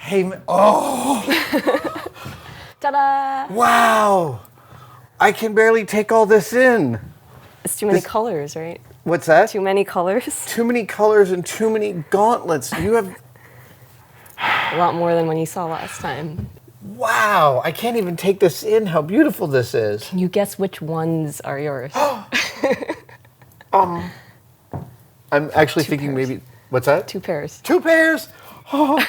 Hey, oh! Ta-da! Wow! I can barely take all this in. It's too many colors, right? What's that? Too many colors. Too many colors and too many gauntlets. You have... A lot more than when you saw last time. Wow! I can't even take this in, how beautiful this is. Can you guess which ones are yours? I'm actually thinking pairs. maybe... What's that? 2 pairs. 2 pairs! Oh.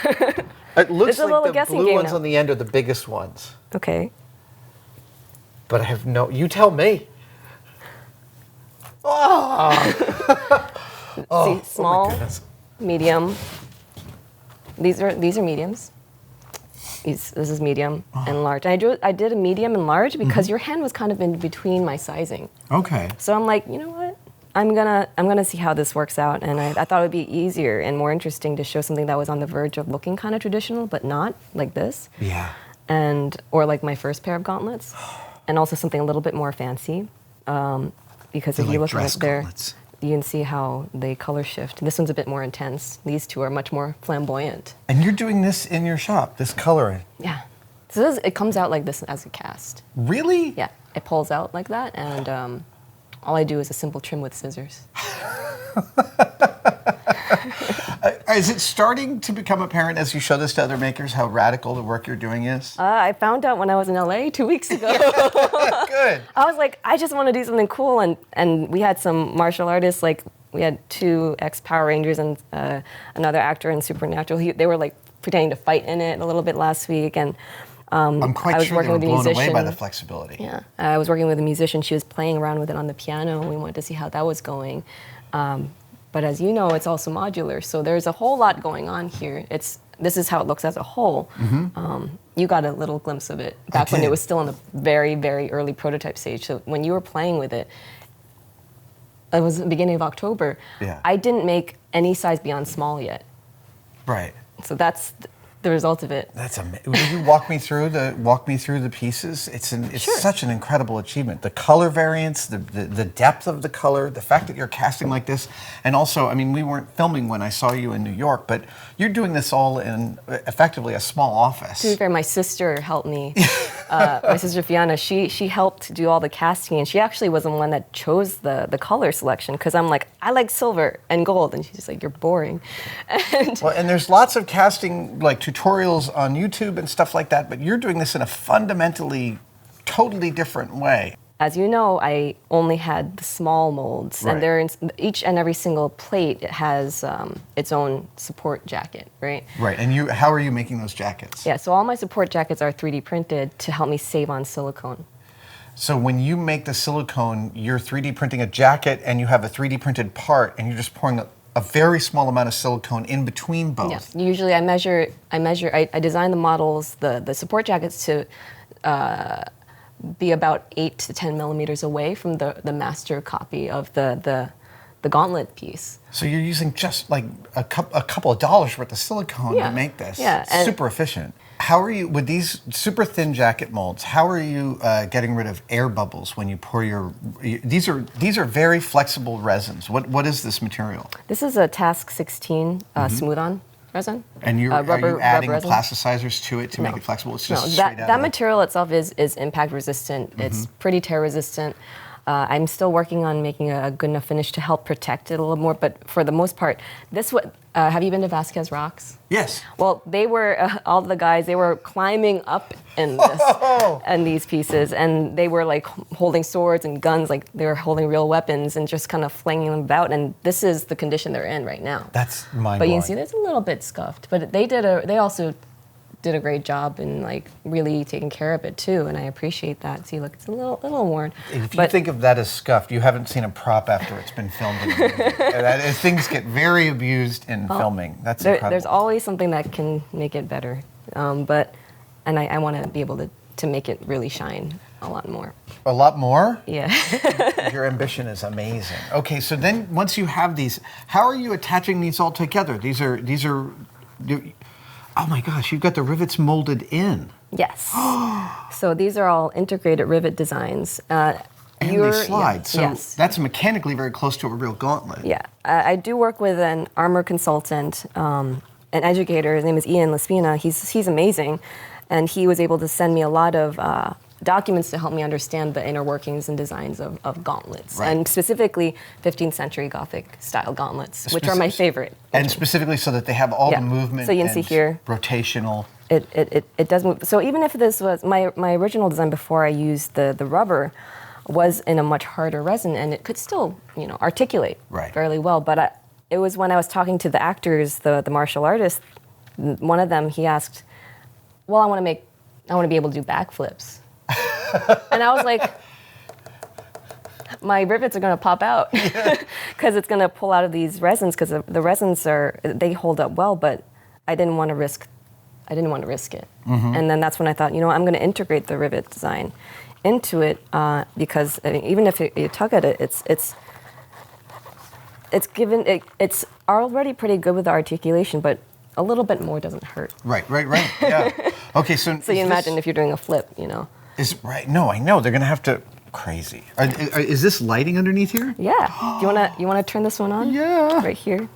It looks It's a little like the guessing blue game ones now. on the end are the biggest ones. Okay. But I have no... You tell me. Oh! See, small, my goodness. medium. These are mediums. This is medium and large. I did a medium and large because your hand was kind of in between my sizing. Okay. So I'm like, you know what? I'm gonna see how this works out, and I thought it would be easier and more interesting to show something that was on the verge of looking kind of traditional, but not like this. Yeah. Or like my first pair of gauntlets, and also something a little bit more fancy, because if They're you like look at dress it there, gauntlets. you can see how they color shift. This one's a bit more intense. These two are much more flamboyant. And you're doing this in your shop, this coloring. Yeah. So it comes out like this as a cast. Really? Yeah, it pulls out like that, and all I do is a simple trim with scissors. Is it starting to become apparent as you show this to other makers how radical the work you're doing is? I found out when I was in LA 2 weeks ago. Good. I was like, I just want to do something cool, and we had some martial artists, like we had 2 ex-Power Rangers and another actor in Supernatural. They were like pretending to fight in it a little bit last week, and I'm quite sure they were blown away by the flexibility. Yeah, I was working with a musician. She was playing around with it on the piano, and we wanted to see how that was going. But as you know, it's also modular, so there's a whole lot going on here. This is how it looks as a whole. You got a little glimpse of it back when it was still in the very, very early prototype stage. So when you were playing with it, it was the beginning of October. Yeah. I didn't make any size beyond small yet. Right. So that's the result of it. That's amazing. Will you walk me through the pieces? It's Sure. such an incredible achievement. The color variance, the depth of the color, the fact that you're casting like this, and also, I mean, we weren't filming when I saw you in New York, but you're doing this all in effectively a small office. To be fair, my sister helped me. My sister Fiona, she helped do all the casting, and she actually was the one that chose the color selection, because I'm like, I like silver and gold, and she's just like, you're boring. And there's lots of casting like tutorials on YouTube and stuff like that, but you're doing this in a fundamentally, totally different way. As you know, I only had the small molds, Right. and each and every single plate has its own support jacket, right? Right, and how are you making those jackets? Yeah, so all my support jackets are 3D printed to help me save on silicone. So when you make the silicone, you're 3D printing a jacket and you have a 3D printed part and you're just pouring a very small amount of silicone in between both. Yeah, usually I design the models, the support jackets to be about 8 to 10 millimeters away from the master copy of the gauntlet piece. So you're using just like a couple of dollars worth of silicone to make this. Yeah, super efficient. How are you, with these super thin jacket molds, how are you getting rid of air bubbles when you pour these are very flexible resins. What is this material? This is a Task 16 smooth-on resin. And are you adding plasticizers to it to make it flexible? It's just straight out that material itself is impact resistant. It's pretty tear resistant. I'm still working on making a good enough finish to help protect it a little more, but for the most part, have you been to Vasquez Rocks? Yes. Well, they were, all the guys, they were climbing up in this, and these pieces, and they were like holding swords and guns, like they were holding real weapons and just kind of flinging them about, and this is the condition they're in right now. That's mind-blowing. But you can see it's a little bit scuffed, but they also did a great job in like really taking care of it too, and I appreciate that. See, look, it's a little worn. If you think of that as scuffed, you haven't seen a prop after it's been filmed in a movie. Things get very abused in filming. That's incredible. There's always something that can make it better, and I want to be able to make it really shine a lot more. A lot more? Yeah. Your ambition is amazing. Okay, so then once you have these, how are you attaching these all together? These are. Oh my gosh, you've got the rivets molded in. Yes. So these are all integrated rivet designs. And they slide. Yeah, so yes. That's mechanically very close to a real gauntlet. Yeah. I do work with an armor consultant, and an educator. His name is Ian Laspina. He's amazing, and he was able to send me a lot of documents to help me understand the inner workings and designs of gauntlets, Right. and specifically 15th century Gothic style gauntlets, which are my favorite. And specifically so that they have all Yeah. the movement So you can and see here. rotational. It does move. So even if this was my original design before I used the rubber, was in a much harder resin, and it could still articulate Right. fairly well. But it was when I was talking to the actors, the martial artists, one of them, he asked, "Well, I want to be able to do backflips," and I was like, my rivets are going to pop out because it's going to pull out of these resins, because the resins they hold up well, but I didn't want to risk it. And then that's when I thought, I'm going to integrate the rivet design into it, because even if you tug at it, it's already pretty good with the articulation, but a little bit more doesn't hurt. Right. Yeah. Okay, so So you imagine if you're doing a flip, Is right? No, I know they're gonna have to. Crazy. Is this lighting underneath here? Yeah. Do you wanna turn this one on? Yeah. Right here.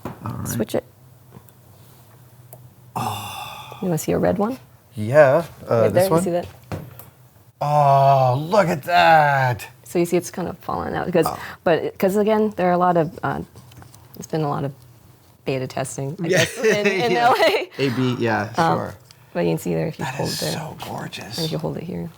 All right. Switch it. Oh. You wanna see a red one? Yeah. Right this there. one. You see that? Oh, look at that. So you see it's kind of falling out because again there are a lot of there's been a lot of beta testing I guess in Yeah. LA. AB, yeah, sure. But you can see there if you That hold is it there. so gorgeous. And if you hold it here.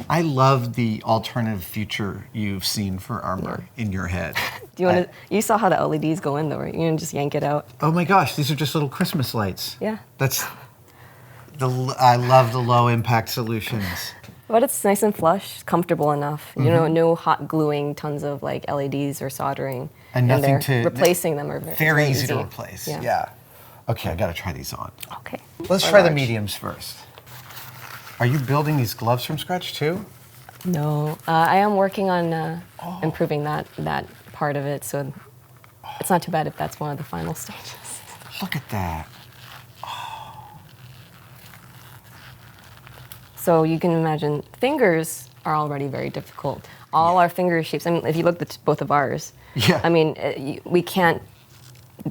I love the alternative future you've seen for armor in your head. Do you want to? You saw how the LEDs go in though, right? You can just yank it out. Oh my gosh, these are just little Christmas lights. Yeah. I love the low impact solutions. But it's nice and flush, comfortable enough. No hot gluing, tons of like LEDs or soldering. And nothing to replacing them are very easy to replace. Yeah. Okay, I gotta try these on. Okay. Let's try the mediums first. Are you building these gloves from scratch too? No, I am working on improving that part of it, so it's not too bad if that's one of the final stages. Look at that. So you can imagine fingers are already very difficult. All our finger shapes. I mean, if you look at both of ours, Yeah. I mean, we can't.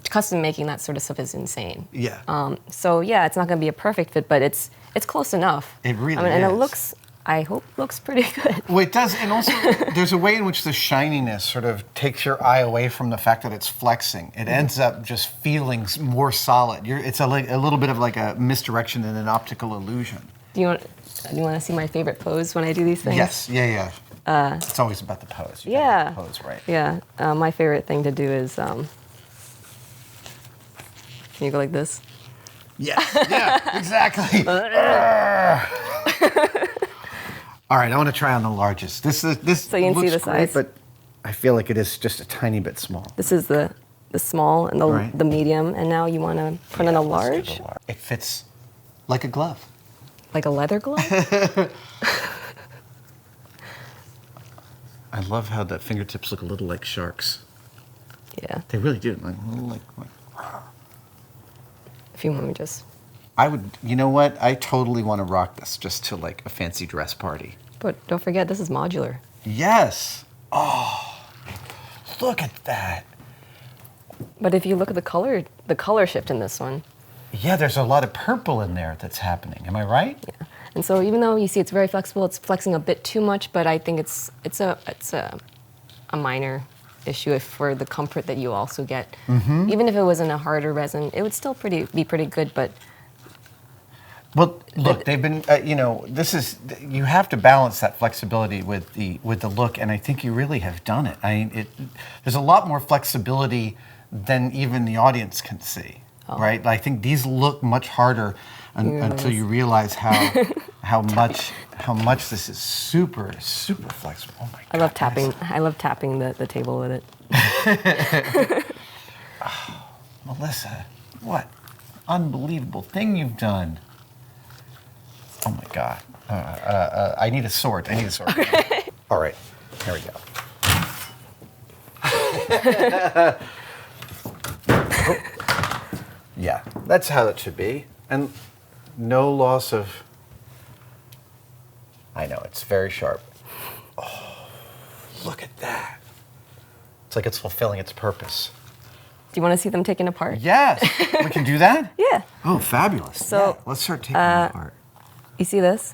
Custom making that sort of stuff is insane. Yeah. So yeah, it's not going to be a perfect fit, but it's close enough. It really And it is. looks. I hope looks pretty good. Well, it does, and also there's a way in which the shininess sort of takes your eye away from the fact that it's flexing. It ends up just feeling more solid. It's a little bit of like a misdirection and an optical illusion. Do you want to see my favorite pose when I do these things? Yes, yeah. It's always about the pose. You gotta Yeah. get the pose right. Yeah. My favorite thing to do is. Can you go like this? Yes, yeah, exactly. All right, I want to try on the largest. This So you can see looks the great, size. but I feel like it is just a tiny bit small. This is the small and Right. the medium, and now you want to put in a Let's do large, the large. It fits like a glove. like a leather glove. I love how the fingertips look a little like sharks. Yeah. They really do. Like. If you want me just. I would. You know what? I totally want to rock this just to like a fancy dress party. But don't forget, this is modular. Yes. Oh, look at that. But if you look at the color shift in this one. Yeah, there's a lot of purple in there that's happening. Am I right? Yeah. And so even though you see it's very flexible, it's flexing a bit too much. But I think it's a minor issue for the comfort that you also get. Mm-hmm. Even if it was in a harder resin, it would still be pretty good. But Well, look, they've been. This is. You have to balance that flexibility with the look, and I think you really have done it. I mean, there's a lot more flexibility than even the audience can see. Oh. Right? I think these look much harder until you realize how much this is super flexible. Oh my God! I love tapping. I love tapping the table with it. Melissa, what unbelievable thing you've done! Oh my God! I need a sword. Okay. All right, here we go. Yeah, that's how it should be. And no loss of... I know, it's very sharp. Oh, look at that. It's like it's fulfilling its purpose. Do you want to see them taken apart? Yes, we can do that? Yeah. Oh, fabulous. So, yeah, let's start taking them apart. You see this?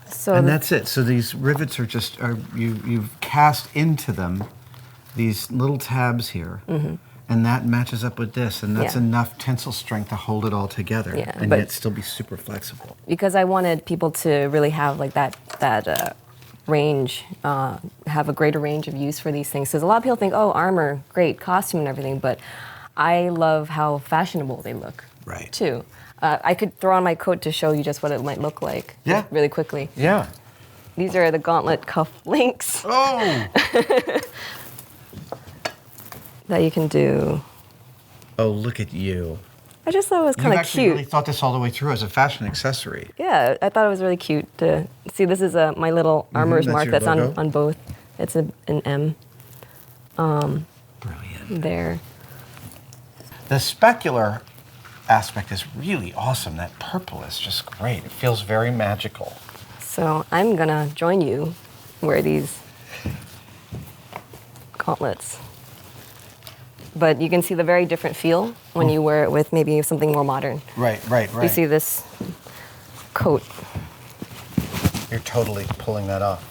So And that's it. So these rivets are just, you've cast into them these little tabs here. And that matches up with this, and that's enough tensile strength to hold it all together, and yet still be super flexible. Because I wanted people to really have like that range, have a greater range of use for these things. Because a lot of people think, oh, armor, great, costume and everything, but I love how fashionable they look, Right. too. I could throw on my coat to show you just what it might look like, really quickly. Yeah. These are the gauntlet cuff links. Oh. That you can do. Oh, look at you. I just thought it was kind You've of actually cute. really thought this all the way through as a fashion accessory. Yeah, I thought it was really cute to see. This is my little armor's that's mark your that's logo? on both. It's an M Brilliant. there. The specular aspect is really awesome. That purple is just great. It feels very magical. So I'm gonna join you, wear these gauntlets. But you can see the very different feel when you wear it with maybe something more modern. Right. You see this coat. You're totally pulling that off.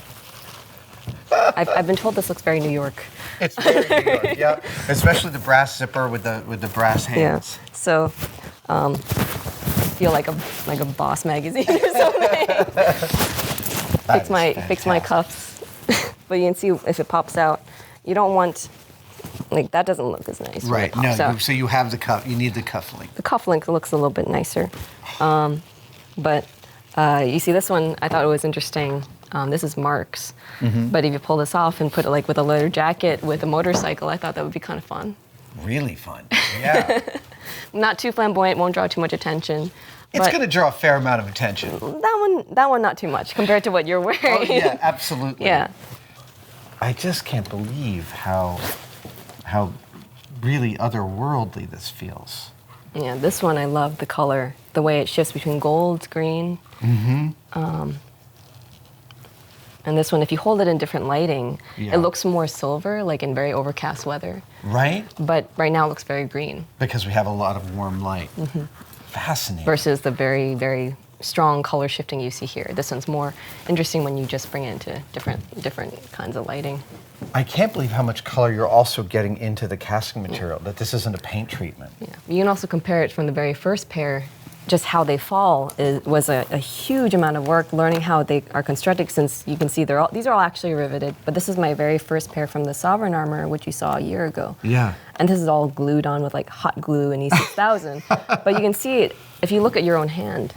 I've been told this looks very New York. It's very good, yeah. Especially the brass zipper with the brass hands. Yeah. So, feel like a Boss magazine or something. Fix my cuffs. But you can see if it pops out. You don't want, like, that doesn't look as nice. Right. When it pops out. So you have the cuff. You need the cuff link. The cuff link looks a little bit nicer. But you see this one, I thought it was interesting. This is Mark's. But if you pull this off and put it like with a leather jacket with a motorcycle, I thought that would be kind of fun. Really fun. Yeah. Not too flamboyant, won't draw too much attention. It's going to draw a fair amount of attention. That one not too much compared to what you're wearing. Oh, yeah, absolutely. Yeah. I just can't believe how really otherworldly this feels. Yeah, this one I love the color, the way it shifts between gold, green. And this one, if you hold it in different lighting, Yeah. it looks more silver, like in very overcast weather. Right? But right now it looks very green. Because we have a lot of warm light. Fascinating. Versus the very, very strong color shifting you see here. This one's more interesting when you just bring it into different kinds of lighting. I can't believe how much color you're also getting into the casting material, that this isn't a paint treatment. Yeah. You can also compare it from the very first pair. Just how they fall was a huge amount of work learning how they are constructed, since you can see these are all actually riveted, but this is my very first pair from the Sovereign armor, which you saw a year ago. Yeah. And this is all glued on with like hot glue and E6000. But you can see it if you look at your own hand.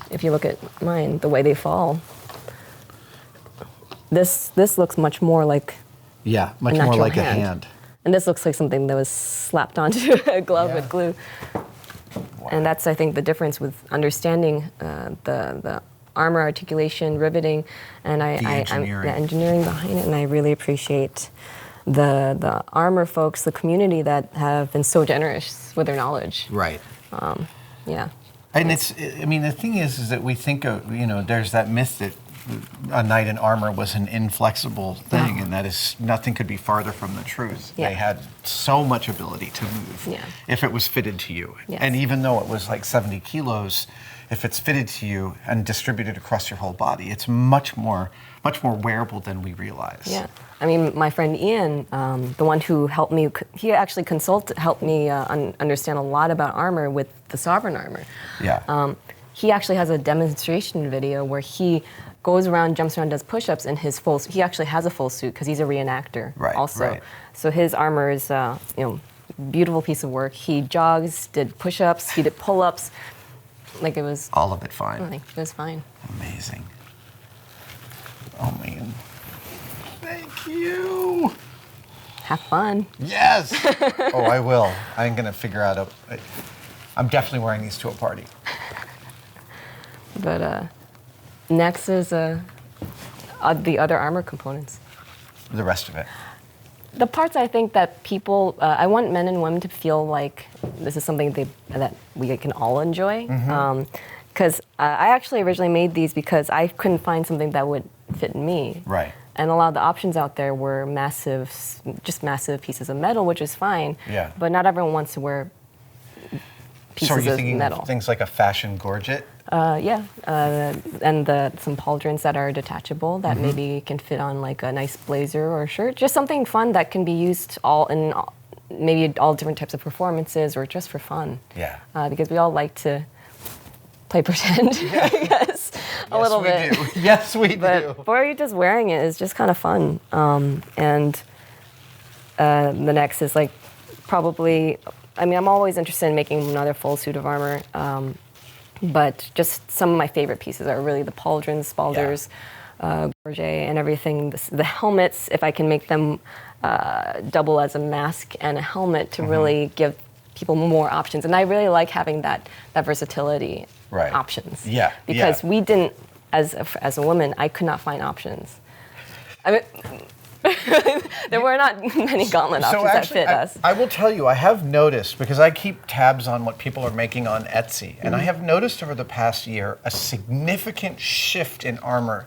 If you look at mine, the way they fall. This looks much more like Yeah, much a more natural like a hand. And this looks like something that was slapped onto a glove with glue. Wow. And that's, I think, the difference with understanding the armor articulation, riveting, and engineering. the engineering behind it. And I really appreciate the armor folks, the community that have been so generous with their knowledge. Right. Yeah. And the thing is that we think of, there's that myth that a knight in armor was an inflexible thing, and that is, nothing could be farther from the truth. Yeah. They had so much ability to move if it was fitted to you. Yes. And even though it was like 70 kilos, if it's fitted to you and distributed across your whole body, it's much more wearable than we realize. Yeah. I mean, my friend Ian, the one who helped me, he actually helped me understand a lot about armor with the Sovereign armor. Yeah. He actually has a demonstration video where he goes around, jumps around, does push-ups in his he actually has a full suit because he's a reenactor also. Right. So his armor is, beautiful piece of work. He jogs, did push-ups, he did pull-ups. Like it was... All of it fine. It was fine. Amazing. Oh, man. Thank you. Have fun. Yes. Oh, I will. I'm going to figure out I'm definitely wearing these to a party. But next is the other armor components. The rest of it. The parts I think that people, I want men and women to feel like this is something that we can all enjoy. Because I actually originally made these because I couldn't find something that would fit me. Right. And a lot of the options out there were massive, just massive pieces of metal, which is fine. Yeah. But not everyone wants to wear So pieces are you of thinking metal. of things like a fashion gorget? Yeah, and some pauldrons that are detachable that maybe can fit on like a nice blazer or shirt. Just something fun that can be used maybe all different types of performances or just for fun. Yeah. Because we all like to play pretend, I guess, a little bit. Do. Yes, we do. But or just wearing it is just kind of fun. And the next is like probably, I mean, I'm always interested in making another full suit of armor. But just some of my favorite pieces are really the pauldrons, spalders, gorget, and everything. The helmets, if I can make them double as a mask and a helmet to really give people more options. And I really like having that versatility options. Yeah. Because we didn't, as a woman, I could not find options. I mean, there were not many gauntlet options that fit us. I will tell you, I have noticed, because I keep tabs on what people are making on Etsy, and I have noticed over the past year a significant shift in armor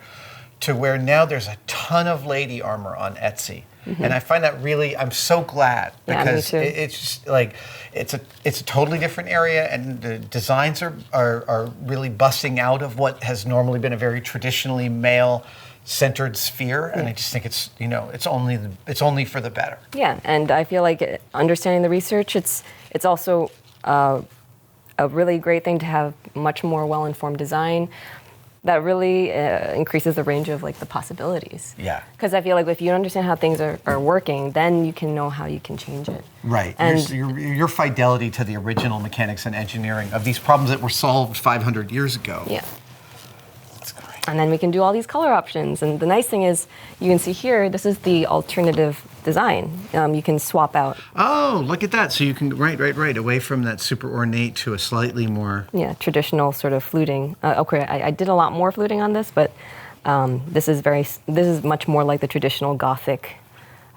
to where now there's a ton of lady armor on Etsy. And I find that really, I'm so glad, because it's just like, it's a totally different area, and the designs are really busting out of what has normally been a very traditionally male-centered sphere, and I just think it's it's only for the better. Yeah, and I feel like understanding the research, it's also a really great thing to have much more well-informed design that really increases the range of like the possibilities. Yeah. Because I feel like if you understand how things are working, then you can know how you can change it. Right. And your fidelity to the original mechanics and engineering of these problems that were solved 500 years ago. Yeah. That's great. And then we can do all these color options. And the nice thing is, you can see here, this is the alternative design. You can swap out. Oh, look at that. So you can, right, away from that super ornate to a slightly more... Yeah, traditional sort of fluting. Okay, I did a lot more fluting on this, but this is much more like the traditional gothic,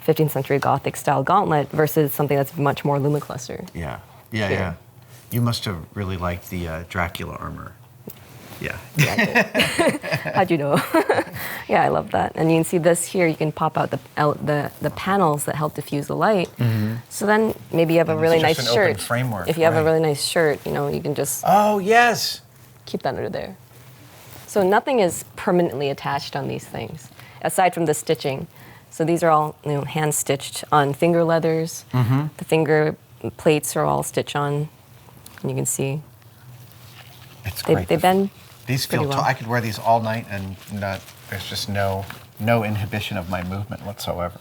15th century gothic style gauntlet versus something that's much more Lumecluster. Yeah. You must have really liked the Dracula armor. Yeah. How'd you know? Yeah, I love that. And you can see this here. You can pop out the panels that help diffuse the light. So then maybe you have a really nice shirt. Open framework. If you have a really nice shirt, you can just keep that under there. So nothing is permanently attached on these things, aside from the stitching. So these are all hand stitched on finger leathers. The finger plates are all stitched on, and you can see it's great. They bend. These feel well. I could wear these all night, and there's just no inhibition of my movement whatsoever.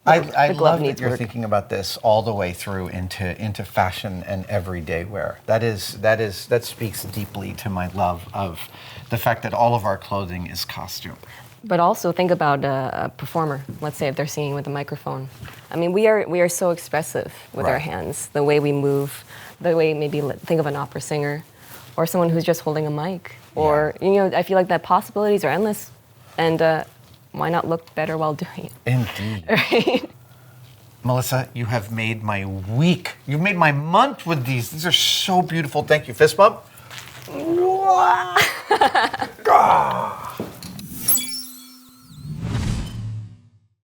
I love that you're thinking about this all the way through into fashion and everyday wear. That speaks deeply to my love of the fact that all of our clothing is costume. But also think about a performer. Let's say if they're singing with a microphone. I mean, we are so expressive with our hands, the way we move, the way maybe think of an opera singer, or someone who's just holding a mic, or I feel like the possibilities are endless, and why not look better while doing it? Indeed. Right? Melissa, you have made my week. You've made my month with these. These are so beautiful. Thank you. Fist bump.